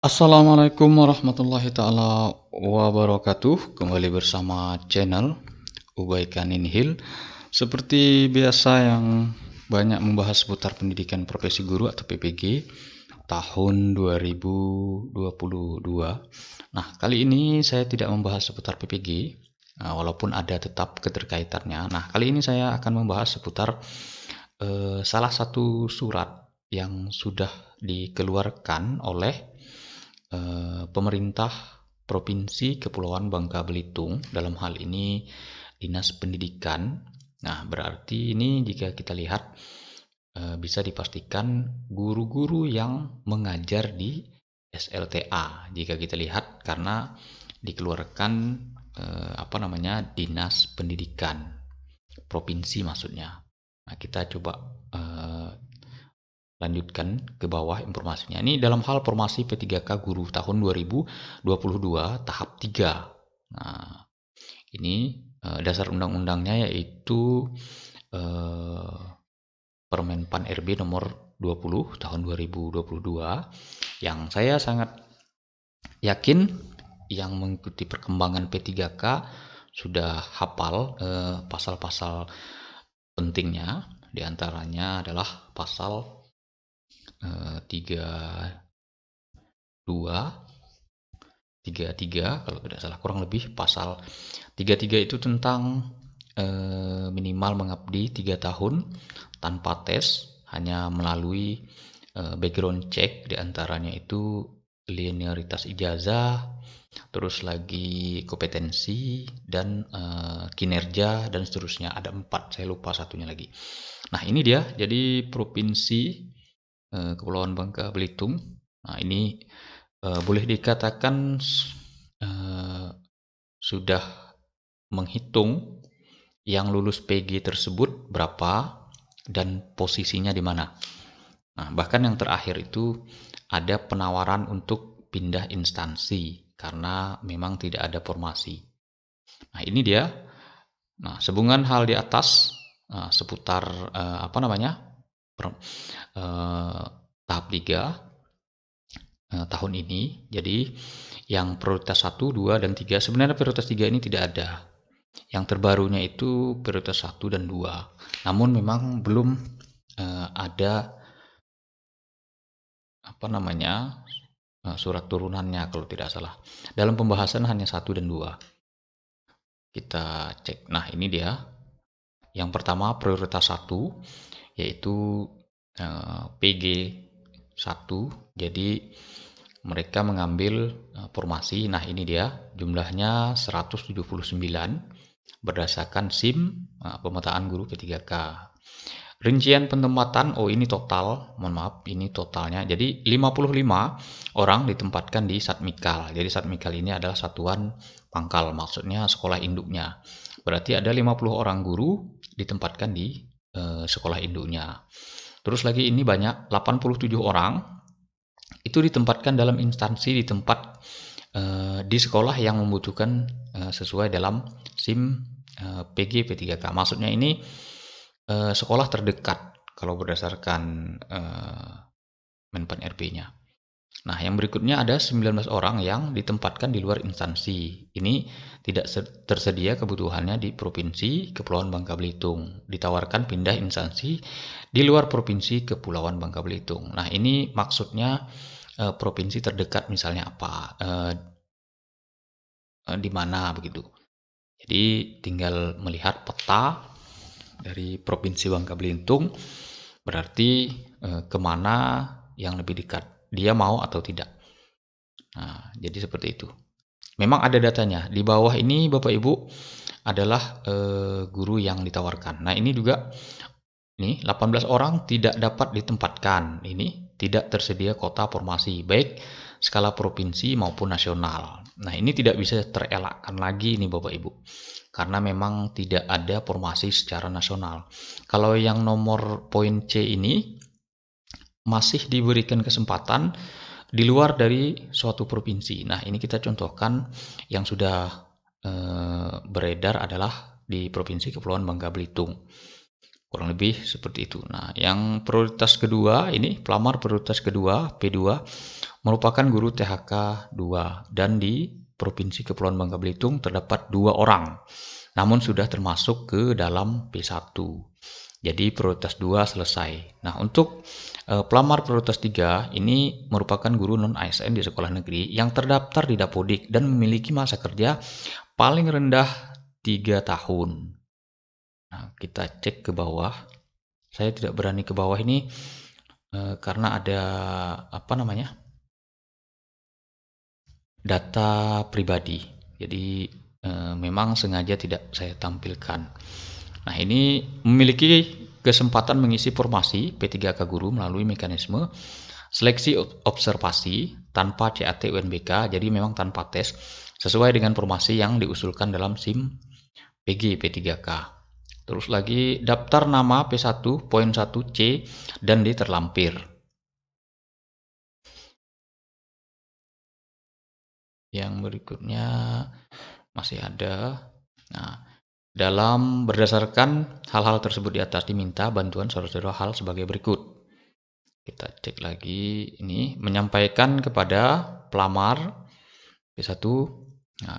Assalamualaikum warahmatullahi taala wabarakatuh. Kembali bersama channel Ubaikan Inhil. Seperti biasa yang banyak membahas seputar pendidikan profesi guru atau PPG tahun 2022. Nah, kali ini saya tidak membahas seputar PPG, walaupun ada tetap keterkaitannya. Nah, kali ini saya akan membahas seputar salah satu surat yang sudah dikeluarkan oleh pemerintah Provinsi Kepulauan Bangka Belitung, dalam hal ini Dinas Pendidikan. Nah, berarti ini jika kita lihat bisa dipastikan guru-guru yang mengajar di SLTA. Jika kita lihat karena dikeluarkan Dinas Pendidikan Provinsi maksudnya. Nah, kita coba lanjutkan ke bawah informasinya. Ini dalam hal formasi P3K Guru tahun 2022 tahap 3. Nah, ini dasar undang-undangnya yaitu Permenpan RB nomor 20 tahun 2022 yang saya sangat yakin yang mengikuti perkembangan P3K sudah hafal pasal-pasal pentingnya. Diantaranya adalah pasal 33 kalau tidak salah, kurang lebih pasal 33 itu tentang minimal mengabdi 3 tahun tanpa tes, hanya melalui background check, diantaranya itu linearitas ijazah, terus lagi kompetensi dan kinerja dan seterusnya. Ada 4, saya lupa satunya lagi. Nah, ini dia jadi Provinsi Kepulauan Bangka Belitung. Nah, ini boleh dikatakan sudah menghitung yang lulus PG tersebut berapa dan posisinya di mana. Nah, bahkan yang terakhir itu ada penawaran untuk pindah instansi karena memang tidak ada formasi. Nah, ini dia. Nah, sambungan hal di atas seputar tahap 3 tahun ini. Jadi yang prioritas 1, 2, dan 3, sebenarnya prioritas 3 ini tidak ada. Yang terbarunya itu prioritas 1 dan 2. Namun memang belum ada surat turunannya kalau tidak salah. Dalam pembahasan hanya 1 dan 2. Kita cek. Nah, ini dia. Yang pertama prioritas 1 yaitu PG 1. Jadi mereka mengambil formasi. Nah, ini dia jumlahnya 179 berdasarkan SIM pemetaan guru P3K. Rincian penempatan, ini total, mohon maaf, ini totalnya. Jadi 55 orang ditempatkan di Satmikal. Jadi Satmikal ini adalah satuan pangkal, maksudnya sekolah induknya. Berarti ada 50 orang guru ditempatkan di sekolah induknya. Terus lagi ini banyak 87 orang itu ditempatkan dalam instansi di tempat di sekolah yang membutuhkan sesuai dalam SIM PG P3K. Maksudnya ini sekolah terdekat kalau berdasarkan Menpan RB-nya. Nah, yang berikutnya ada 19 orang yang ditempatkan di luar instansi. Ini tidak tersedia kebutuhannya di Provinsi Kepulauan Bangka Belitung. Ditawarkan pindah instansi di luar Provinsi Kepulauan Bangka Belitung. Nah, ini maksudnya provinsi terdekat misalnya apa, di mana begitu. Jadi tinggal melihat peta dari Provinsi Bangka Belitung, berarti kemana yang lebih dekat, dia mau atau tidak. Nah, jadi seperti itu. Memang ada datanya. Di bawah ini Bapak Ibu adalah guru yang ditawarkan. Nah, ini juga nih 18 orang tidak dapat ditempatkan. Ini tidak tersedia kota formasi baik skala provinsi maupun nasional. Nah, ini tidak bisa terelakkan lagi nih Bapak Ibu. Karena memang tidak ada formasi secara nasional. Kalau yang nomor poin C ini masih diberikan kesempatan di luar dari suatu provinsi. Nah, ini kita contohkan yang sudah beredar adalah di Provinsi Kepulauan Bangka Belitung. Kurang lebih seperti itu. Nah, yang prioritas kedua ini pelamar prioritas kedua P2 merupakan guru THK 2 dan di Provinsi Kepulauan Bangka Belitung terdapat 2 orang, namun sudah termasuk ke dalam P1. Jadi prioritas 2 selesai. Nah, untuk pelamar prioritas 3 ini merupakan guru non-ASN di sekolah negeri yang terdaftar di Dapodik dan memiliki masa kerja paling rendah 3 tahun. Nah, kita cek ke bawah. Saya tidak berani ke bawah ini karena ada data pribadi. Jadi memang sengaja tidak saya tampilkan. Nah, ini memiliki kesempatan mengisi formasi P3K guru melalui mekanisme seleksi observasi tanpa CAT UNBK, jadi memang tanpa tes, sesuai dengan formasi yang diusulkan dalam SIM PG P3K. Terus lagi daftar nama P1 poin 1C dan D terlampir. Yang berikutnya masih ada. Nah, dalam berdasarkan hal-hal tersebut di atas diminta bantuan saudara-saudara hal sebagai berikut. Kita cek lagi ini menyampaikan kepada pelamar P1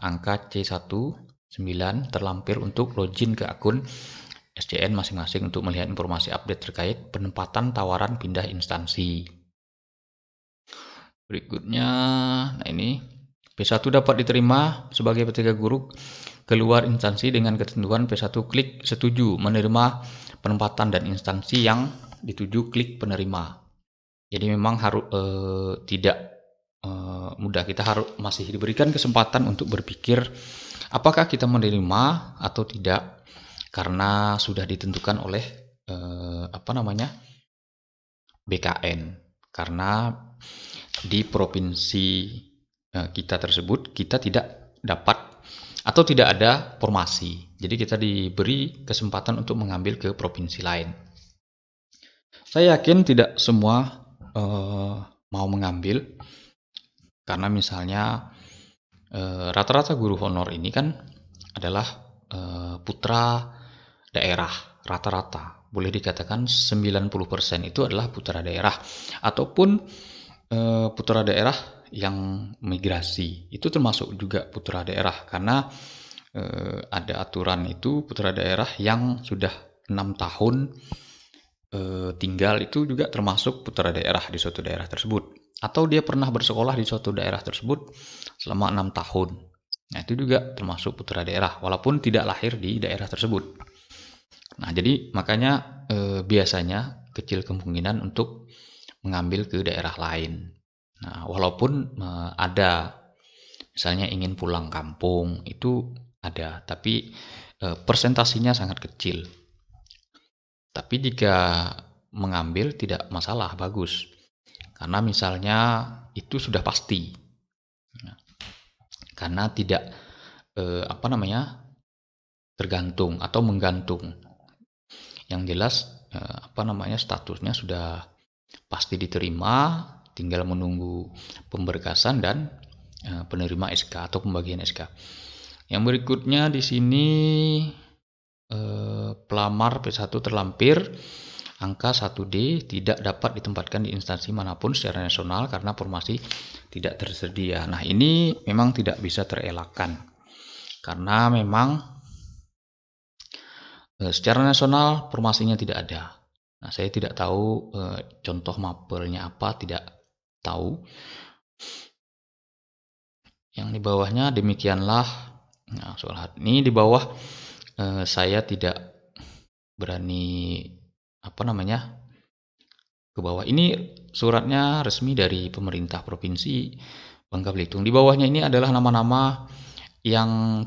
angka C19 terlampir untuk login ke akun SCN masing-masing untuk melihat informasi update terkait penempatan tawaran pindah instansi. Berikutnya, nah ini P1 dapat diterima sebagai P3 guru keluar instansi dengan ketentuan P1 klik setuju menerima penempatan dan instansi yang dituju klik penerima. Jadi memang harus tidak mudah, kita harus masih diberikan kesempatan untuk berpikir apakah kita menerima atau tidak karena sudah ditentukan oleh BKN. Karena di provinsi kita tersebut kita tidak dapat atau tidak ada formasi. Jadi kita diberi kesempatan untuk mengambil ke provinsi lain. Saya yakin tidak semua mau mengambil karena misalnya rata-rata guru honor ini kan adalah putra daerah, rata-rata boleh dikatakan 90% itu adalah putra daerah ataupun putra daerah yang migrasi. Itu termasuk juga putra daerah karena ada aturan itu putra daerah yang sudah 6 tahun tinggal itu juga termasuk putra daerah di suatu daerah tersebut, atau dia pernah bersekolah di suatu daerah tersebut selama 6 tahun. Nah, itu juga termasuk putra daerah walaupun tidak lahir di daerah tersebut. Nah, jadi makanya biasanya kecil kemungkinan untuk mengambil ke daerah lain. Nah, walaupun ada misalnya ingin pulang kampung itu ada, tapi persentasinya sangat kecil. Tapi jika mengambil tidak masalah, bagus. Karena misalnya itu sudah pasti. Karena tidak tergantung atau menggantung. Yang jelas statusnya sudah pasti diterima, tinggal menunggu pemberkasan dan penerima SK atau pembagian SK. Yang berikutnya di sini pelamar P1 terlampir angka 1D tidak dapat ditempatkan di instansi manapun secara nasional karena formasi tidak tersedia. Nah, ini memang tidak bisa terelakkan karena memang secara nasional formasinya tidak ada. Nah, saya tidak tahu contoh mapelnya apa, tidak tahu. Yang di bawahnya demikianlah. Nah, soal ini di bawah saya tidak berani ke bawah. Ini suratnya resmi dari pemerintah provinsi Bangka Belitung. Di bawahnya ini adalah nama-nama yang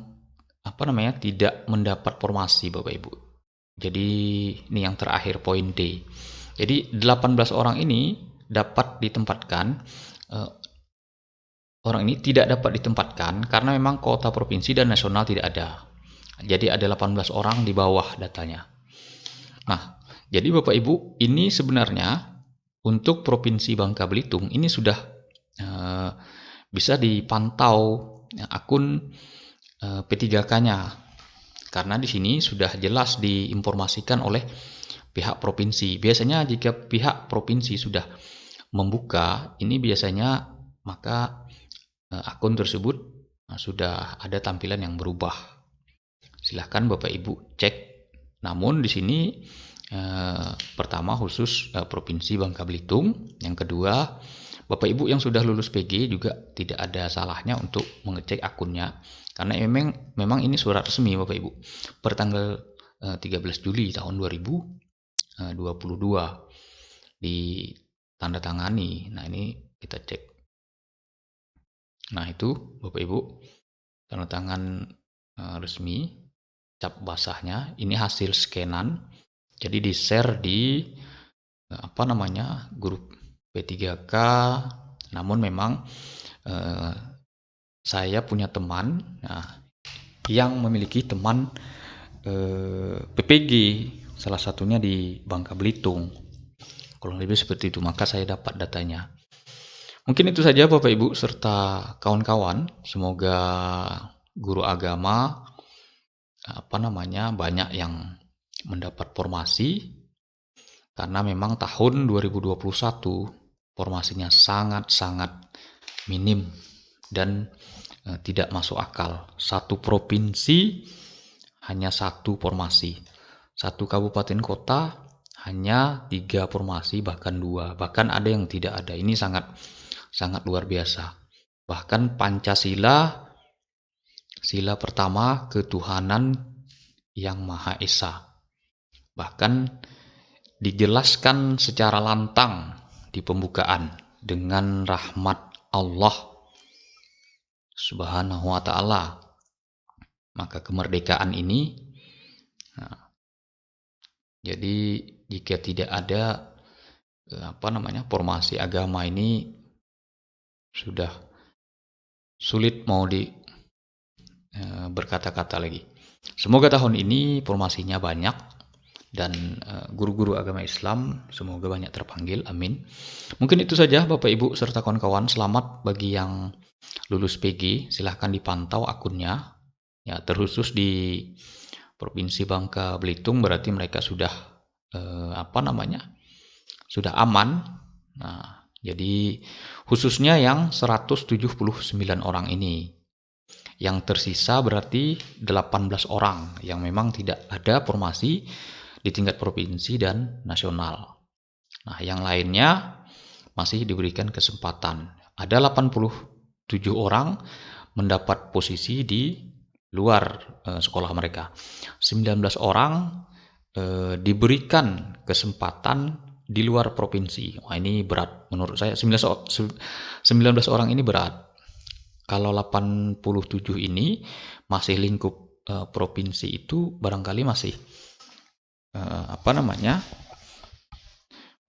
tidak mendapat formasi, Bapak Ibu. Jadi ini yang terakhir poin D. Jadi 18 orang ini dapat ditempatkan. Orang ini tidak dapat ditempatkan karena memang kota provinsi dan nasional tidak ada. Jadi ada 18 orang di bawah datanya. Nah, jadi Bapak Ibu, ini sebenarnya untuk Provinsi Bangka Belitung ini sudah bisa dipantau akun P3K-nya. Karena di sini sudah jelas diinformasikan oleh pihak provinsi. Biasanya jika pihak provinsi sudah membuka, ini biasanya maka akun tersebut sudah ada tampilan yang berubah. Silahkan Bapak Ibu cek. Namun di sini pertama khusus Provinsi Bangka Belitung. Yang kedua, Bapak Ibu yang sudah lulus PG juga tidak ada salahnya untuk mengecek akunnya, karena memang ini surat resmi Bapak Ibu per tanggal 13 Juli tahun 2022 ditandatangani. Nah, ini kita cek. Nah, itu Bapak Ibu tanda tangan resmi, cap basahnya. Ini hasil scanan, jadi di share di grup P3K. Namun memang saya punya teman yang memiliki teman PPG, salah satunya di Bangka Belitung, kurang lebih seperti itu, maka saya dapat datanya. Mungkin itu saja Bapak Ibu serta kawan-kawan. Semoga guru agama banyak yang mendapat formasi, karena memang tahun 2021 formasinya sangat-sangat minim dan tidak masuk akal. Satu provinsi hanya satu formasi, satu kabupaten kota hanya 3 formasi, bahkan 2, bahkan ada yang tidak ada. Ini sangat luar biasa. Bahkan Pancasila, sila pertama ketuhanan yang Maha Esa, bahkan dijelaskan secara lantang di pembukaan dengan rahmat Allah Subhanahu wa Ta'ala. Maka kemerdekaan ini, jadi jika tidak ada formasi agama ini, sudah sulit mau berkata-kata lagi. Semoga tahun ini formasinya banyak dan guru-guru agama Islam semoga banyak terpanggil, amin. Mungkin itu saja Bapak Ibu serta kawan-kawan. Selamat bagi yang lulus PG, silahkan dipantau akunnya ya, terkhusus di Provinsi Bangka Belitung, berarti mereka sudah sudah aman. Nah, jadi khususnya yang 179 orang ini. Yang tersisa berarti 18 orang yang memang tidak ada formasi di tingkat provinsi dan nasional. Nah, yang lainnya masih diberikan kesempatan. Ada 87 orang mendapat posisi di luar sekolah mereka. 19 orang diberikan kesempatan di luar provinsi. Wah, ini berat menurut saya. 19 orang ini berat. Kalau 87 ini masih lingkup provinsi, itu barangkali masih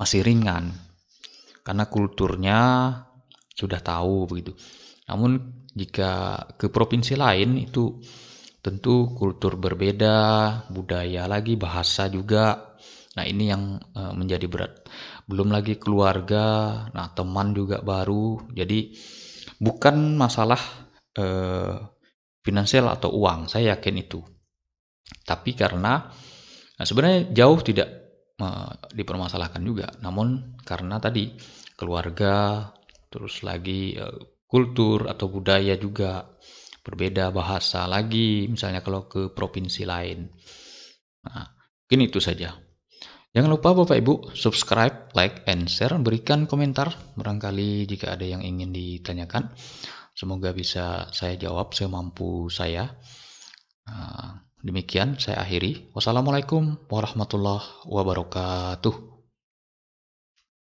masih ringan karena kulturnya sudah tahu begitu. Namun jika ke provinsi lain itu tentu kultur berbeda, budaya lagi, bahasa juga. Nah, ini yang menjadi berat. Belum lagi keluarga, nah teman juga baru. Jadi bukan masalah finansial atau uang, saya yakin itu. Tapi karena sebenarnya jauh tidak dipermasalahkan juga. Namun karena tadi keluarga, terus lagi kultur atau budaya juga berbeda, bahasa lagi, misalnya kalau ke provinsi lain. Nah, mungkin itu saja. Jangan lupa Bapak Ibu subscribe, like, and share, berikan komentar barangkali jika ada yang ingin ditanyakan. Semoga bisa saya jawab semampu saya. Demikian saya akhiri. Wassalamualaikum warahmatullahi wabarakatuh.